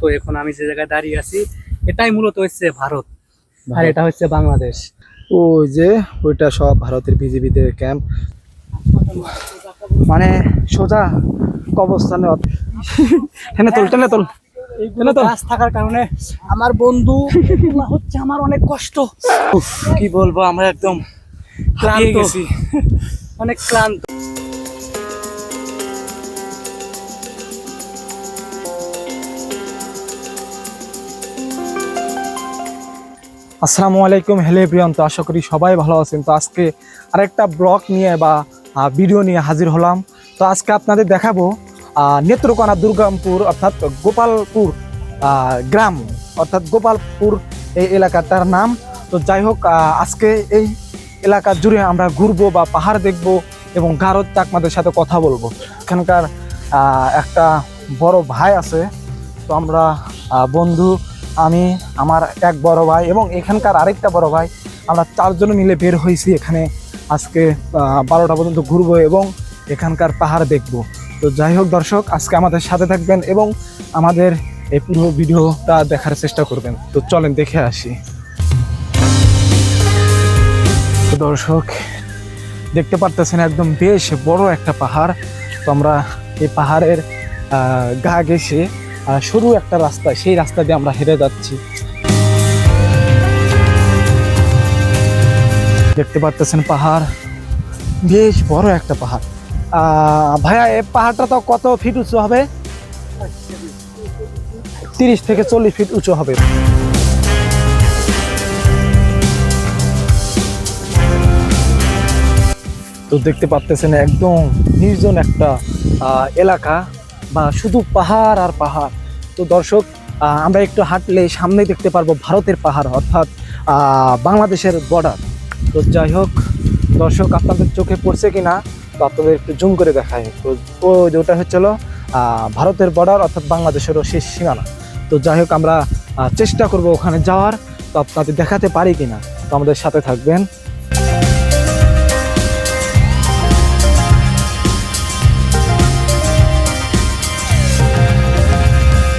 তো এখন আমি যে জায়গায় দাঁড়িয়ে আছি এটাই মূলত হচ্ছে ভারত, আর এটা হচ্ছে বাংলাদেশ। ওই যে ওইটা সব ভারতের বিজিবিদের ক্যাম্প, মানে সোজা কবরস্থানে। টেনে তোল টেনে তোল এইগুলো গাছ থাকার কারণে আমার বন্ধু হচ্ছে আমার অনেক কষ্ট। কি বলবো, আমরা একদম হারিয়ে গেছি, অনেক ক্লান্ত। আসসালামু আলাইকুম, হ্যালো এভরিওয়ান। তো আশা করি সবাই ভালো আছেন। তো আজকে আরেকটা ব্লগ নিয়ে বা ভিডিও নিয়ে হাজির হলাম। তো আজকে আপনাদের দেখাবো নেত্রকোনা দুর্গামপুর অর্থাৎ গোপালপুর গ্রাম, অর্থাৎ গোপালপুর এই এলাকাটার নাম। তো যাই হোক, আজকে এই এলাকা জুড়ে আমরা ঘুরবো বা পাহাড় দেখবো এবং গারদ চাকমাদের সাথে কথা বলবো। এখানকার একটা বড় ভাই আছে, তো আমরা বন্ধু, আমি, আমার এক বড় ভাই এবং এখানকার আরেকটা বড় ভাই, আমরা চারজন মিলে বের হয়েছি এখানে আজকে 12টা পর্যন্ত ঘুরবো এবং এখানকার পাহাড় দেখব। তো যাই হোক দর্শক, আজকে আমাদের সাথে থাকবেন এবং আমাদের এই পুরো ভিডিওটা দেখার চেষ্টা করবেন। তো চলেন দেখে আসি। তো দর্শক দেখতে পারতেছেন একদম বেশ বড় একটা পাহাড়। তো আমরা এই পাহাড়ের গা ঘেঁষে সরু একটা রাস্তা, সেই রাস্তা দিয়ে আমরা হেঁটে যাচ্ছি। দেখতে পাচ্ছেন পাহাড়, বেশ বড় একটা পাহাড়। ভাইয়া, এই পাহাড়টা তো কত ফিট উঁচু হবে? 30 থেকে 40 ফিট উঁচু হবে। তো দেখতে পাচ্ছেন একদম নির্জন একটা এলাকা, বা শুধু পাহাড় আর পাহাড়। তো দর্শক, আমরা একটু হাঁটলে সামনে দেখতে পারবো ভারতের পাহাড়, অর্থাৎ বাংলাদেশের বর্ডার। তো যাই হোক দর্শক, আপনাদের চোখে পড়ছে কিনা তো আপনাদের একটু জুম করে দেখায়। তো ওটা হচ্ছিল ভারতের বর্ডার, অর্থাৎ বাংলাদেশেরও শেষ সীমানা। তো যাই হোক, আমরা চেষ্টা করব ওখানে যাওয়ার। তো আপনাদের দেখাতে পারি কিনা, তো আমাদের সাথে থাকবেন।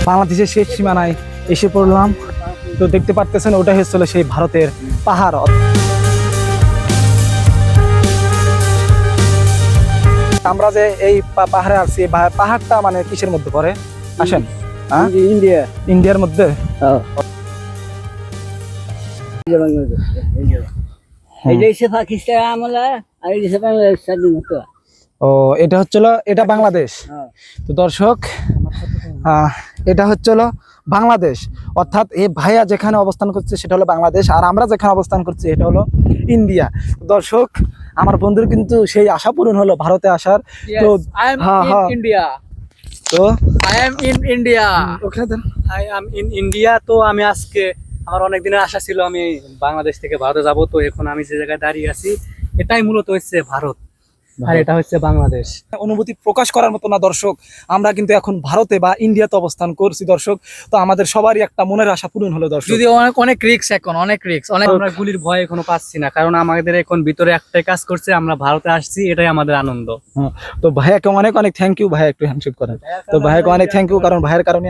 বাংলাদেশের শেষ সীমানায় এসে পড়লাম। তো দেখতে পারতেছেন ওটা হচ্ছিল সেই ভারতের পাহাড়। আমরা যে এই পাহাড়ে আসছি, পাহাড়টা মানে কিসের মধ্যে পড়ে আসেন? ইন্ডিয়ার মধ্যে। ও, এটা হচ্ছিল, এটা বাংলাদেশ। তো দর্শক, এটা হচ্ছিল বাংলাদেশ, অর্থাৎ এই ভাইয়া যেখানে অবস্থান করছে সেটা হলো বাংলাদেশ, আর আমরা যেখানে অবস্থান করছি এটা হলো ইন্ডিয়া। দর্শক, আমার বন্ধুর কিন্তু সেই আশা পূরণ হলো ভারতে আসার। তো ইন্ডিয়া, তো আমি আজকে আমার অনেক দিনের আশা ছিল আমি বাংলাদেশ থেকে ভারতে যাব। তো এখন আমি যে জায়গায় দাঁড়িয়ে আছি এটাই মূলত হচ্ছে ভারত, আর এটা হচ্ছে বাংলাদেশ। অনুভূতি প্রকাশ করার মতো না দর্শক, আমরা কিন্তু এখন ভারতে বা ইন্ডিয়াতে অবস্থান করছি দর্শক। তো আমাদের সবারই একটা মনের আশা পূরণ হলো দর্শক। যদি অনেক রিস্ক, এখন অনেক রিস্ক, আমরা গুলির ভয় এখনো পাচ্ছি না, কারণ আমাদের এখন ভিতরে একটাই কাজ করছে, আমরা ভারতে আসছি, এটাই আমাদের আনন্দ। তো ভাইয়াকে অনেক অনেক থ্যাংক ইউ। ভাইয়া একটু হ্যান্ডশেক করেন। তো ভাইয়াকে অনেক থ্যাংক ইউ, কারণ ভাইয়ের কারণে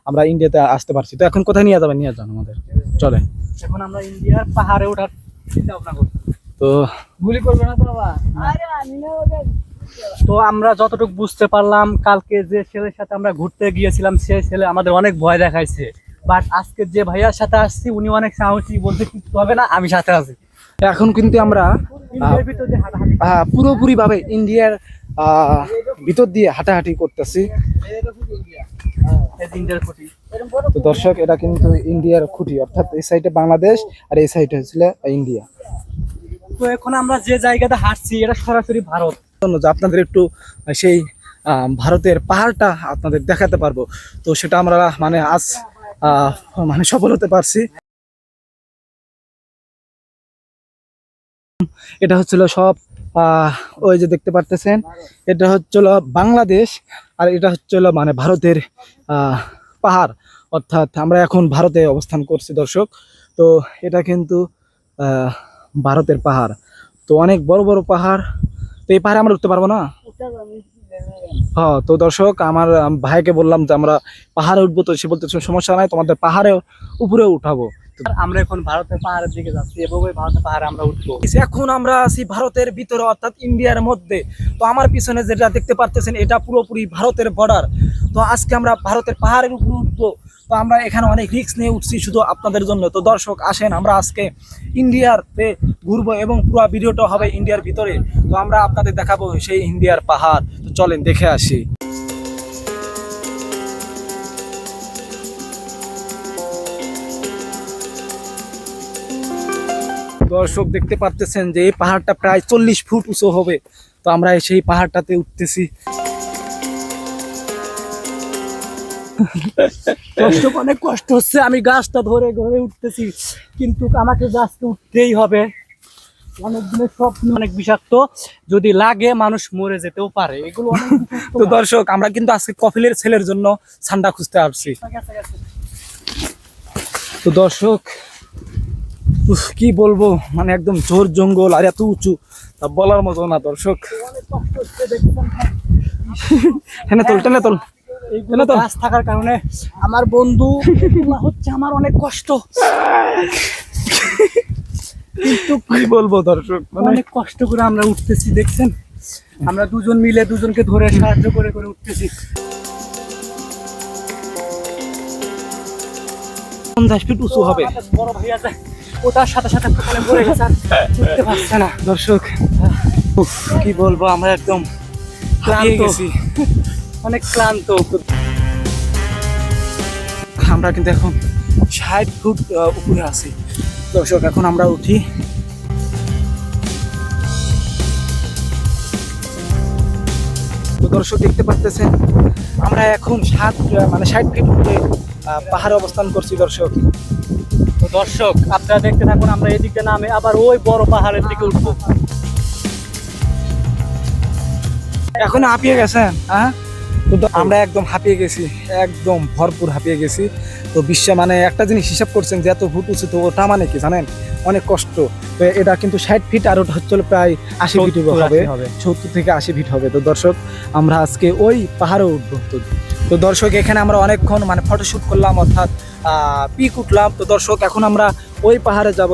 আমরা ইন্ডিয়াতে আসতে পারছি। তো এখন কোথায় নিয়ে যাবেন? নিয়ে যান আমাদের, চলে। এখন আমরা ইন্ডিয়ার পাহাড়ে ওঠার চিন্তা ভাবনা করছি। তো গুলি করবে না তো বাবা? তো আমরা যতটুকু বুঝতে পারলাম, কালকে যে ছেলের সাথে আমরা ঘুরতে গিয়েছিলাম সেই ছেলে আমাদের অনেক ভয় দেখাইছে, বাট আজকে যে ভাইয়ার সাথে আসছি উনি অনেক সাহসী, বলতে কিছু হবে না, আমি সাথে আছি। এখন কিন্তু আমরা পুরোপুরি ভাবে ইন্ডিয়ার ভিতর দিয়ে হাঁটাহাঁটি করতেছি। তো দর্শক, এটা কিন্তু ইন্ডিয়ার খুঁটি, অর্থাৎ এই সাইডে বাংলাদেশ আর এই সাইডে হচ্ছিল ইন্ডিয়া। তো এখন আমরা যে জায়গাতে হাঁটছি এটা সরাসরি ভারত। আপনাদের একটু সেই ভারতের পাহাড়টা আপনাদের দেখাতে পারবো। তো সেটা আমরা মানে আজ মানে সফল হতে পারছি। এটা হচ্ছিল সব ওই যে দেখতে পারতেছেন, এটা হচ্ছিল বাংলাদেশ আর এটা হচ্ছিল মানে ভারতের পাহাড়, অর্থাৎ আমরা এখন ভারতে অবস্থান করছি দর্শক। তো এটা কিন্তু ভারতের পাহাড়। তো অনেক বড় বড় পাহাড়। তো এই পাহাড়ে আমরা উঠতে পারবো না। হ্যাঁ, তো দর্শক আমার ভাইকে বললাম যে আমরা পাহাড়ে উঠবো, তো সে বলতেছে সমস্যা নাই, তোমাদের পাহাড়ে উপরে উঠাবো। আর আমরা এখন ভারতের পাহাড়ের দিকে যাচ্ছি, এভাবে ভারতের পাহাড়ে আমরা উঠবো। এখন আমরা আছি ভারতের ভিতরে অর্থাৎ ইন্ডিয়ার মধ্যে। তো আমার পিছনে যেটা দেখতে পারতেছেন এটা পুরোপুরি ভারতের বর্ডার। তো আজকে আমরা ভারতের পাহাড়ের উপরে উঠবো। তো আমরা এখানে অনেক রিস্ক নিয়ে উঠছি শুধু আপনাদের জন্য। তো দর্শক আসেন, আমরা আজকে ইন্ডিয়াতে ঘুরবো এবং পুরো ভিডিওটা হবে ইন্ডিয়ার ভিতরে। তো আমরা আপনাদের দেখাবো সেই ইন্ডিয়ার পাহাড়। তো চলেন দেখে আসি। দর্শক দেখতে পারতেছেন যে এই পাহাড়টা প্রায় 40 ফুট উঁচু হবে। তো আমরা সেই পাহাড়টাতে উঠতেছি। দর্শক অনেক কষ্ট হচ্ছে, আমি গাছটা ধরে ধরে উঠতেছি, কিন্তু আমাকে গাছটা উঠতেই হবে। অনেক দিনের স্বপ্ন, অনেক বিষাক্ত, যদি লাগে মানুষ মরে যেতেও পারে, এগুলো অনেক বিষাক্ত। তো দর্শক আমরা কিন্তু আজকে কফিলের ছেলের জন্য ঠান্ডা খুঁজতে আসছি। তো দর্শক কি বলবো, মানে একদম ঝোর জঙ্গল আর এত উঁচু, তা বলার মতো না দর্শক। অনেক কষ্ট হচ্ছে, দেখছেন। হ্যাঁ তোল, টেনে তোল। এইগুলো গাছ থাকার কারণে আমার বন্ধু হচ্ছে আমার অনেক কষ্ট, কিন্তু কি বলবো দর্শক, মানে অনেক কষ্ট করে আমরা উঠতেছি, দেখছেন। আমরা দুজন মিলে দুজনকে ধরে সাহায্য করে করে উঠতেছি। 50 ফিট উঁচু হবে। বড় ভাই আছে, ওটার সাথে সাথে সকালে পড়ে গেছে, আর উঠতে পারছে না। দর্শক কি বলবো, আমরা একদম হারিয়ে ক্লান্ত, গেছি, অনেক ক্লান্ত। আমরা কিন্তু এখন 60 ফুট উপরে আছি। দর্শক এখন আমরা উঠি। তো দর্শক দেখতে পাচ্ছেন আমরা এখন 60 ফিট উপরে পাহাড়ে অবস্থান করছি দর্শক। তো দর্শক আপনারা দেখতে থাকুন, আমরা এদিকে নামে আবার ওই বড় পাহাড়ের দিকে উঠবো। এখন হাঁপিয়ে গেছেন? হ্যাঁ, তো আমরা একদম হাঁপিয়ে গেছি, একদম ভরপুর হাঁপিয়ে গেছি। তো বিশ্বে মানে একটা জিনিস হিসাব করছেন যে এত ফুট উঁচু, তো ওটা মানে কি জানেন, অনেক কষ্ট। তো এটা কিন্তু 60 ফিট আর ওটা হচ্ছে প্রায় 80 ফিট হবে, 70 থেকে 80 ফিট হবে। তো দর্শক আমরা আজকে ওই পাহাড়ে উঠবো। তো দর্শক এখানে আমরা অনেকক্ষণ মানে ফটোশুট করলাম, অর্থাৎ পিক উঠলাম। তো দর্শক এখন আমরা ওই পাহাড়ে যাব।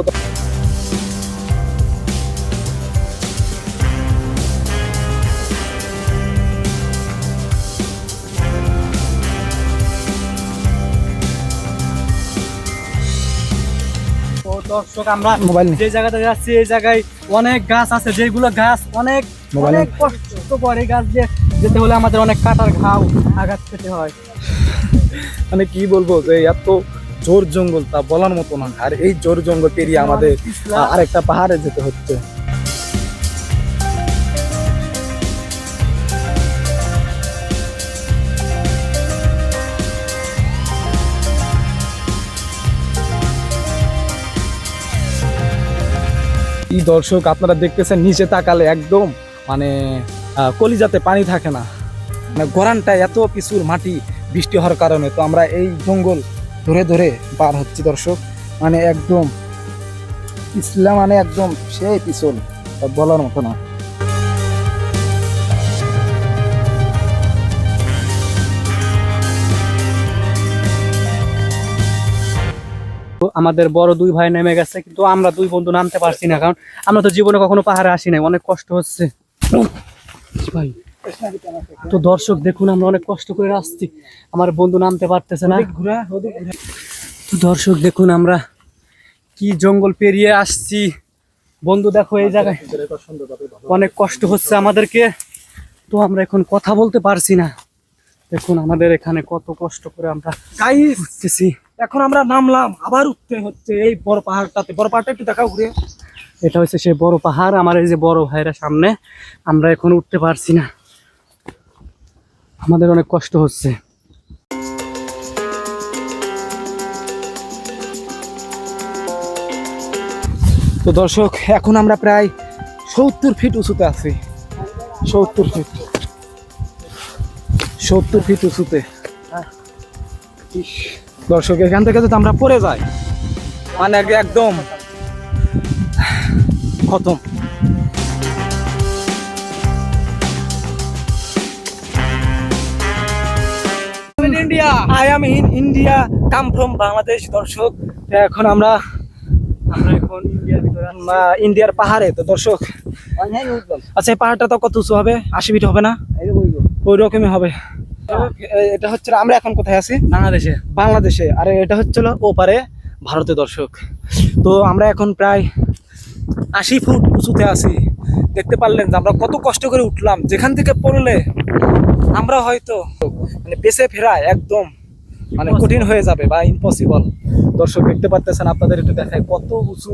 দর্শক আমরা মোবাইল যে জায়গাতে যাচ্ছি এই জায়গায় অনেক গাছ আছে, যেগুলো গাছ অনেক অনেক কষ্ট করে, গাছ দিয়ে যেতে হলে আমাদের অনেক কাটার ঘাও আঘাত পেতে হয়। মানে কি বলবো যে এত জোর জঙ্গল তা বলার মতো না। আর এই জোর জঙ্গল পেরিয়ে আমাদের আরেকটা পাহাড়ে যেতে হচ্ছে। এই দর্শক আপনারা দেখতেছেন নিচে তাকালে একদম মানে কলিজাতে পানি থাকে না, মানে গরানটা এত পিছুর মাটি বৃষ্টি হওয়ার কারণে। তো আমরা এই জঙ্গল ধরে ধরে পার হচ্ছি দর্শক, মানে একদম পিছলা, মানে একদম সেই পিছল, বলার মতো না। আমাদের বড় দুই ভাই নেমে গেছে, কিন্তু আমরা দুই বন্ধু নামতে পারছি না, কারণ আমরা তো জীবনে কখনো পাহাড়ে আসি নাই, অনেক কষ্ট হচ্ছে ভাই। তো দর্শক দেখুন আমরা অনেক কষ্ট করে আসছি, আমার বন্ধু নামতে পারতেছে না। তো দর্শক দেখুন আমরা কি জঙ্গল পেরিয়ে আসছি। বন্ধু দেখো এই জায়গায় অনেক কষ্ট হচ্ছে আমাদেরকে, তো আমরা এখন কথা বলতে পারছি না। দেখুন আমাদের এখানে কত কষ্ট করে আমরা উঠতেছি। এখন আমরা নামলাম, আবার উঠতে হচ্ছে এই বড় পাহাড়টাতে। বড় পাহাড়টা একটু দেখাও ঘুরে। এটা হচ্ছে সেই বড় পাহাড়, আমার এই যে বড় ভাইরা সামনে, আমরা এখন উঠতে পারছি না, আমাদের অনেক কষ্ট হচ্ছে। তো দর্শক এখন আমরা প্রায় 70 ফিট উঁচুতে আছি। 70 ফিট, 70 ফিট উঁচুতে। দর্শক এখান থেকে যদি আমরা পড়ে যাই মানে একদম খতম। India. I am in India, come from Bangladesh. দর্শক তো এখন আমরা এখন ইন্ডিয়ার ভিতরে আছি। ইন্ডিয়ার পাহাড়ে। তো দর্শক আচ্ছা, এই পাহাড়টা তো কত উঁচু হবে? 80 ফিট হবে না? ওই রকমই হবে। এটা হচ্ছে, আমরা এখন কোথায় আছি? বাংলাদেশে। বাংলাদেশে। আর এটা হচ্ছিল ওপারে ভারতে। দর্শক তো আমরা এখন প্রায় 80 ফুট উঁচুতে আছি। দেখতে পারলেন যে আমরা কত কষ্ট করে উঠলাম। যেখান থেকে পড়লে আমরা হয়তো মানে বেঁচে ফেরা একদম মানে কঠিন হয়ে যাবে বা ইম্পসিবল। দর্শক দেখতে পাচ্ছেন, আপনাদের একটু দেখায় কত উঁচু,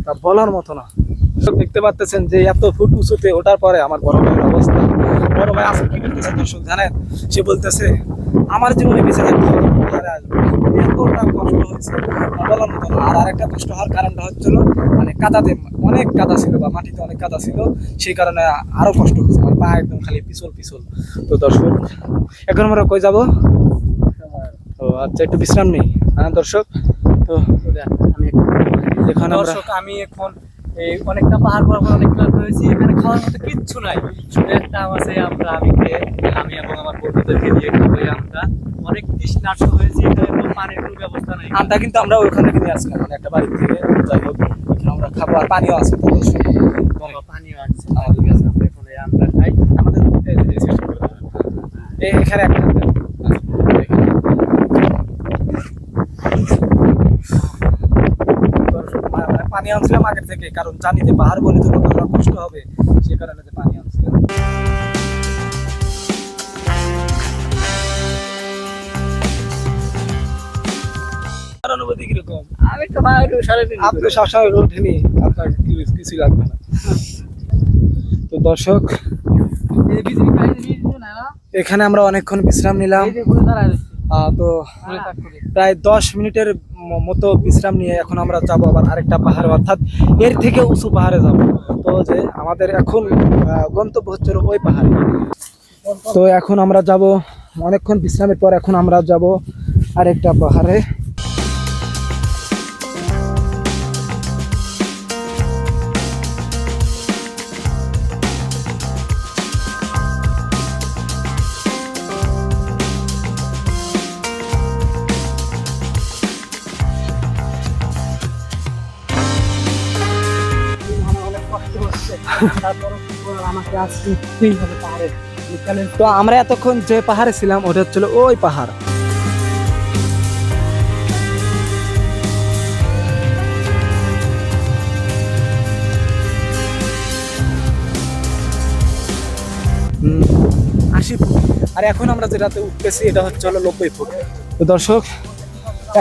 তা বলার মতো না। দর্শক দেখতে পাচ্ছেন যে এত ফুট উঁচুতে ওঠার পরে আমার বড় ভাইয়ের অবস্থা। বড় ভাই আসলে কি বলতেছে দর্শক জানেন? সে বলতেছে আমার জীবনে বেঁচে থাকতে হবে, পাহাড়ে আসবো। এতটা কষ্ট হয়েছে তা বলার মতো না। আর আরেকটা কষ্ট হওয়ার কারণটা হচ্ছিল মানে কাদাতে অনেক কাদা ছিল বা মাটিতে অনেক কাদা ছিল, সেই কারণে আরো কষ্ট হয়েছে। আমার পা একদম খালি পিছল পিছল। তো দর্শক এখন আমরা কই যাব? ও আচ্ছা, একটু বিশ্রাম নেই। হ্যাঁ দর্শক, তো আমি এখন আমরা দর্শক আমি এখন এই অনেকটা পাহাড় পর অনেক ক্লান্ত হয়েছি। এখানে খাওয়ার মতো কিচ্ছু নাই, শুধু একটা আম আছে। আমি এবং আমার বন্ধুদেরকে দিয়ে খাবো এই আমটা। অনেক তৃষ্ণার্ত হয়েছি, এখানে তো পানির কোনো ব্যবস্থা নাই। আমটা কিন্তু আমরা ওখানে কিনে আসলাম, মানে একটা বাড়ি থেকে। যাই হোক, এখানে আমরা খাবো। আর পানিও আছে তো দর্শক, পানিও আছে আমাদের কাছে। আমরা এখন এই আমটা খাই। আমাদের এখানে একটা পানি আনছিলাম আগের থেকে, কারণ জানি যে পাহাড় বলে তো কতটা কষ্ট হবে, সে কারণে যে পানি আনছিলাম। অনুভূতি কিরকম? আমি তো ভাই সারাদিন আপনি সবসময় ওঠেনি, আপনার কিছু লাগবে না। তো দর্শক এখানে আমরা অনেকক্ষণ বিশ্রাম নিলাম। তো প্রায় 10 মিনিটের মতো বিশ্রাম নিয়ে এখন আমরা যাবো আবার আরেকটা পাহাড়ে, অর্থাৎ এর থেকে উঁচু পাহাড়ে যাব। তো যে আমাদের এখন গন্তব্য হচ্ছে ওই পাহাড়ে। তো এখন আমরা যাব অনেকক্ষণ বিশ্রামের পর, এখন আমরা যাব আরেকটা পাহাড়ে। আমাকে আসতেই হবে পাহাড়ে। তো আমরা এতক্ষণ যে পাহাড়ে ছিলাম ওটা হচ্ছিল ওই পাহাড়। হুম, 80 ফুট। আর এখন আমরা যেটাতে উঠতেছি এটা হচ্ছে হলো 90 ফুট। তো দর্শক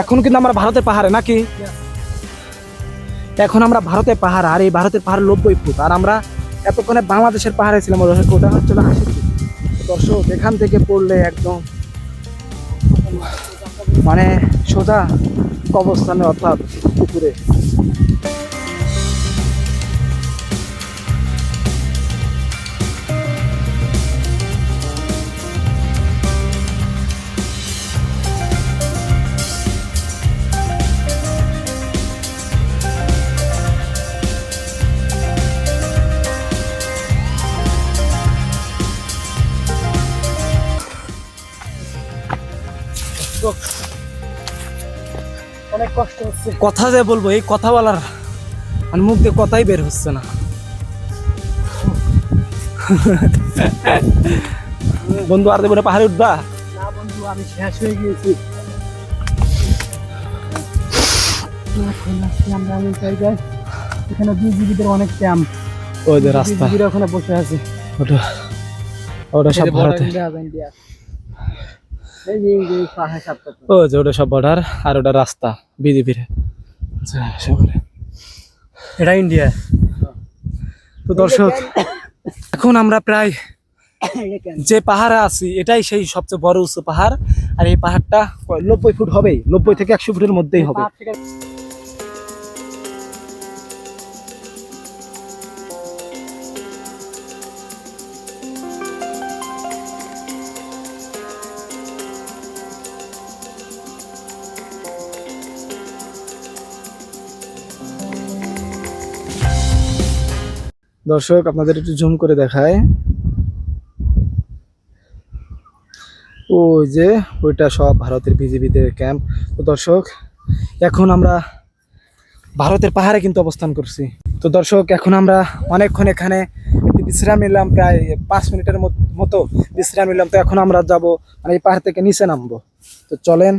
এখন কিন্তু আমরা ভারতের পাহাড়ে নাকি, এখন আমরা ভারতের পাহাড়। আর এই ভারতের পাহাড় 90 ফুট। আর আমরা এতক্ষণে বাংলাদেশের পাহাড়ে ছিলাম, ওটা হচ্ছে 80 ফুট। দর্শক এখান থেকে পড়লে একদম মানে সোজা কবরস্থানে, অর্থাৎ পুকুরে। অনেক কষ্ট হচ্ছে। কথা যে বলবো, এই কথা বলার মানে মুখ দিয়ে কথাই বের হচ্ছে না। বন্ধু আর দেবো পাহাড়ে উঠবা? না বন্ধু, আমি শেষ হয়ে গিয়েছি। আমরা ওই জায়গায়, এখানে বিজিবিদের অনেক ক্যাম্প। ওই যে রাস্তা, বিজিবিরা ওখানে বসে আছে। ওটা ওটা সব ভারতে। ও যে ওটা সব বর্ডার, আর ওটা রাস্তা বিজিবির। এটা ইন্ডিয়া। তো দর্শক এখন আমরা প্রায় যে পাহাড়ে আছি এটাই সেই সবচেয়ে বড় উঁচু পাহাড়। আর এই পাহাড়টা 90 ফুট হবে, 90 থেকে 100 ফুটের মধ্যেই হবে। দর্শক আপনাদের একটু জুম করে দেখায়, ওই যে ওইটা সব ভারতের বিজিবিদের ক্যাম্প। তো দর্শক এখন আমরা ভারতের পাহাড়ে কিন্তু অবস্থান করছি। তো দর্শক এখন আমরা অনেকক্ষণ এখানে একটু বিশ্রাম নিলাম, প্রায় 5 মিনিটের মতো বিশ্রাম নিলাম। তো এখন আমরা যাব মানে এই পাহাড় থেকে নিচে নামবো। তো চলেন।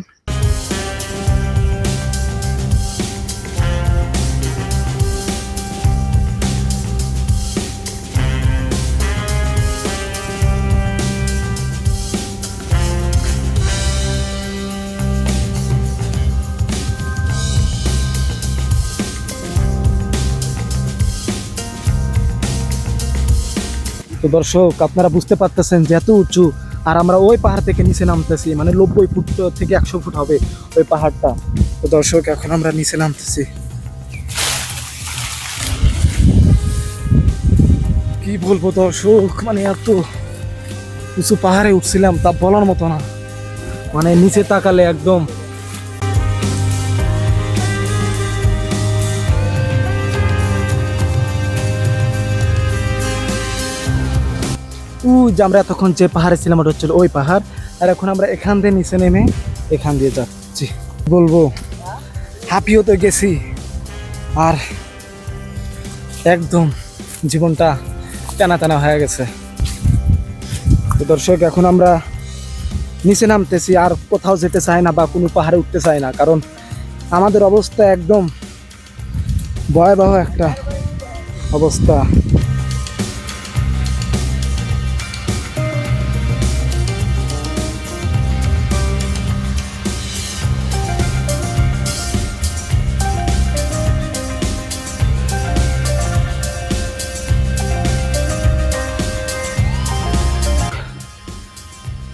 তো দর্শক আপনারা বুঝতে পারতেছেন যে এত উঁচু, আর আমরা ওই পাহাড় থেকে নিচে নামতেছি, মানে 90 ফুট থেকে 100 ফুট হবে ওই পাহাড়টা। তো দর্শক এখন আমরা নিচে নামতেছি। কি বলবো দর্শক, মানে এত উঁচু পাহাড়ে উঠছিলাম তা বলার মতো না, মানে নিচে তাকালে একদম যে আমরা এতক্ষণ যে পাহাড়ে ছিলাম ওটা হচ্ছিল ওই পাহাড়, আর এখন আমরা এখান দিয়ে নিচে নেমে এখান দিয়ে যাচ্ছি। বলবো হাঁপিয়েও তো গেছি, আর একদম জীবনটা টানা টানা হয়ে গেছে। তো দর্শক এখন আমরা নিচে নামতেছি, আর কোথাও যেতে চাই না বা কোনো পাহাড়ে উঠতে চাই না, কারণ আমাদের অবস্থা একদম ভয়াবহ একটা অবস্থা।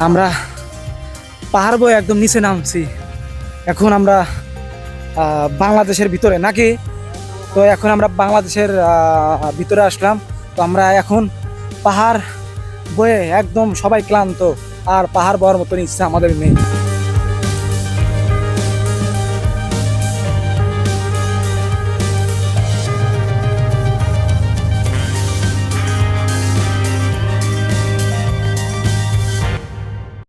আমরা পাহাড় বয়ে একদম নিচে নামছি। এখন আমরা বাংলাদেশের ভিতরে নাকি, তো এখন আমরা বাংলাদেশের ভিতরে আসলাম। তো আমরা এখন পাহাড় বয়ে একদম সবাই ক্লান্ত, আর পাহাড় বওয়ার মতন ইচ্ছা আমাদের নেই।